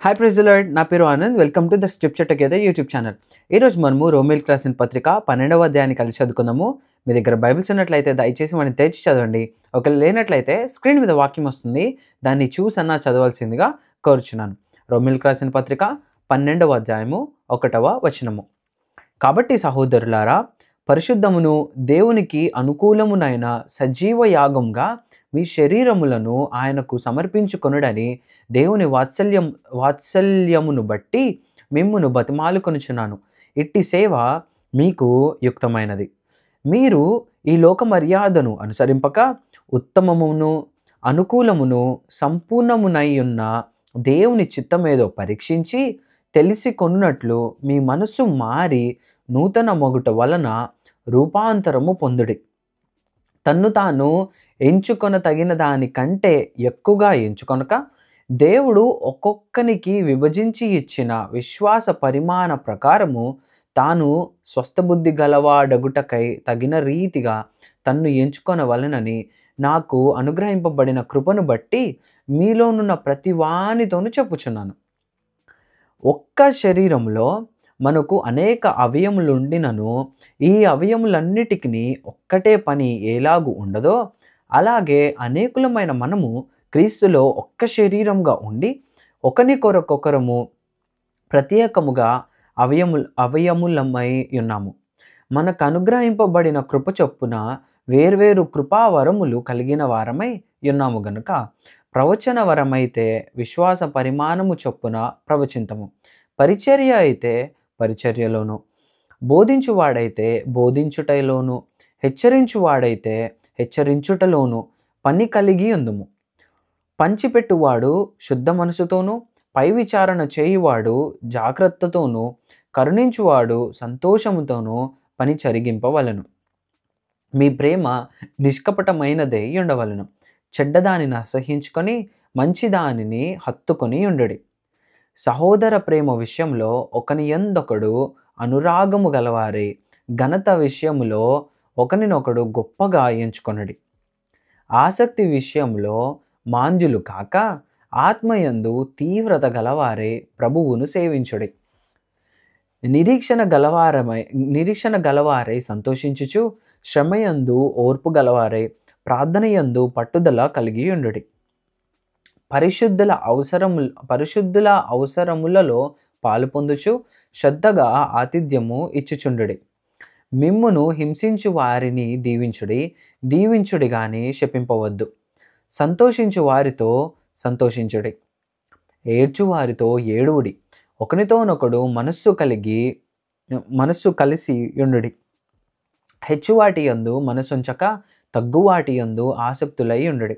Hi praise the lord. నా పేరు Anand. Welcome to the scripture together YouTube channel. ఈరోజు మనము రోమీయులకు రాసిన పత్రిక 12వ అధ్యాయాన్ని కలిసి చదువుకుందాము. మీ దగ్గర బైబిల్స్ ఉన్నట్లయితే దయచేసి వాటిని తెరిచి చదవండి. ఒకవేళ లేనట్లయితే స్క్రీన్ మీద వాక్యం వస్తుంది, దాన్ని చూసన్నా చదవాల్సిందిగా కోరుచున్నాను. రోమీయులకు రాసిన పత్రిక 12వ అధ్యాయము 1వ వచనము. కాబట్టి సహోదరులారా, పరిశుద్ధమును దేవునికి అనుకూలమునైన సజీవ యాగంగా మీ శరీరములను ఆయనకు సమర్పించుకొనుడని దేవుని వాత్సల్యమును బట్టి మిమ్మును బతిమాలుకొనుచున్నాను. ఇట్టి సేవ మీకు యుక్తమైనది. మీరు ఈ లోక మర్యాదను అనుసరింపక ఉత్తమమును అనుకూలమును సంపూర్ణమునైయున్న దేవుని చిత్తమేదో పరీక్షించి తెలిసి కొనున్నట్లు మీ మనస్సు మారి నూతన మొగుట వలన రూపాంతరము పొందుడి. తన్ను తాను ఎంచుకొన తగిన దానికంటే ఎక్కువగా ఎంచుకొనక దేవుడు ఒక్కొక్కనికి విభజించి ఇచ్చిన విశ్వాస పరిమాణ ప్రకారము తాను స్వస్థబుద్ధి గలవాడగుటకై తగిన రీతిగా తన్ను ఎంచుకొనవలెనని నాకు అనుగ్రహింపబడిన కృపను బట్టి మీలోనున్న ప్రతి వానితోనూ చెప్పుచున్నాను. ఒక్క శరీరంలో మనకు అనేక అవయములుండినను ఈ అవయములన్నిటికీ ఒక్కటే పని ఎలాగు ఉండదో అలాగే అనేకులమైన మనము క్రీస్తులో ఒక్క శరీరంగా ఉండి ఒకని కొరకొకరము ప్రత్యేకముగా అవయములమై ఉన్నాము. మనకు అనుగ్రహింపబడిన కృప చొప్పున వేర్వేరు కృపావరములు కలిగిన వారమై ఉన్నాము గనుక ప్రవచన వరమైతే విశ్వాస పరిమాణము చొప్పున ప్రవచింతము, పరిచర్య అయితే పరిచర్యలోను, బోధించువాడైతే బోధించుటలోను, హెచ్చరించువాడైతే హెచ్చరించుటలోను పని కలిగి ఉందుము. పంచిపెట్టువాడు శుద్ధ మనసుతోనూ, పై విచారణ చేయువాడు జాగ్రత్తతోనూ, కరుణించువాడు సంతోషముతోనూ పని జరిగింపవలెను. మీ ప్రేమ నిష్కపటమైనదై ఉండవలెను. చెడ్డదానిని అసహించుకొని మంచిదానిని హత్తుకొని ఉండడి. సహోదర ప్రేమ విషయంలో ఒకని యందొకడు అనురాగము గలవారై ఘనత విషయములో ఒకనినొకడు గొప్పగా ఎంచుకొనడి. ఆసక్తి విషయంలో మాంద్యులు కాక ఆత్మయందు తీవ్రత గలవారై ప్రభువును సేవించుడి. నిరీక్షణ గలవారై సంతోషించుచు శ్రమయందు ఓర్పు గలవారై ప్రార్థనయందు పట్టుదల కలిగి ఉండుడి. పరిశుద్ధుల అవసరములలో పాలు పొందుచు శ్రద్ధగా ఆతిథ్యము ఇచ్చుచుండుడి. మిమ్మును హింసించు వారిని దీవించుడి గాని శపింపవద్దు. సంతోషించు వారితో సంతోషించుడి, ఏడ్చు వారితో ఏడువుడి. ఒకనితోనొకడు మనస్సు కలిసి ఉండుడి. హెచ్చువాటి యందు మనసుంచక తగ్గువాటి యందు ఆసక్తులై ఉండుడి.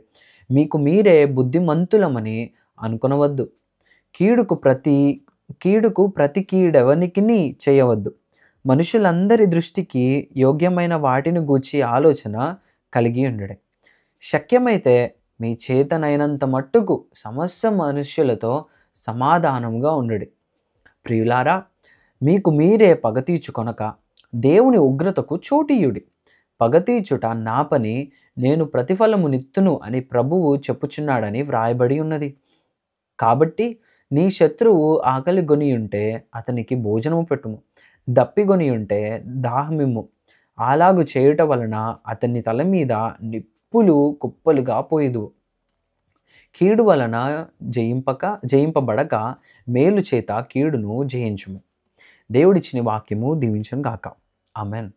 మీకు మీరే బుద్ధిమంతులమని అనుకొనవద్దు. కీడుకు ప్రతి కీడెవనికిని చేయవద్దు. మనుషులందరి దృష్టికి యోగ్యమైన వాటిని గూర్చి ఆలోచన కలిగి ఉండడి. శక్యమైతే మీ చేతనైనంత మట్టుకు సమస్త మనుష్యులతో సమాధానంగా ఉండడి. ప్రియులారా, మీకు మీరే పగ తీర్చుకొనక దేవుని ఉగ్రతకు చోటీయుడి. పగతీర్చుట నా పని, నేను ప్రతిఫలమునిత్తును అని ప్రభువు చెప్పుచున్నాడని వ్రాయబడి ఉన్నది. కాబట్టి నీ శత్రువు ఆకలి గొనియుంటే అతనికి భోజనము పెట్టుము, దప్పిగొని ఉంటే దాహమిమ్ము. అలాగు చేయుట వలన అతని తల మీద నిప్పులు కుప్పలుగా పోయేదు. కీడు వలన జయింపబడక మేలు చేత కీడును జయించుము. దేవుడిచ్చిన వాక్యము దీవించును గాక. ఆమెన్.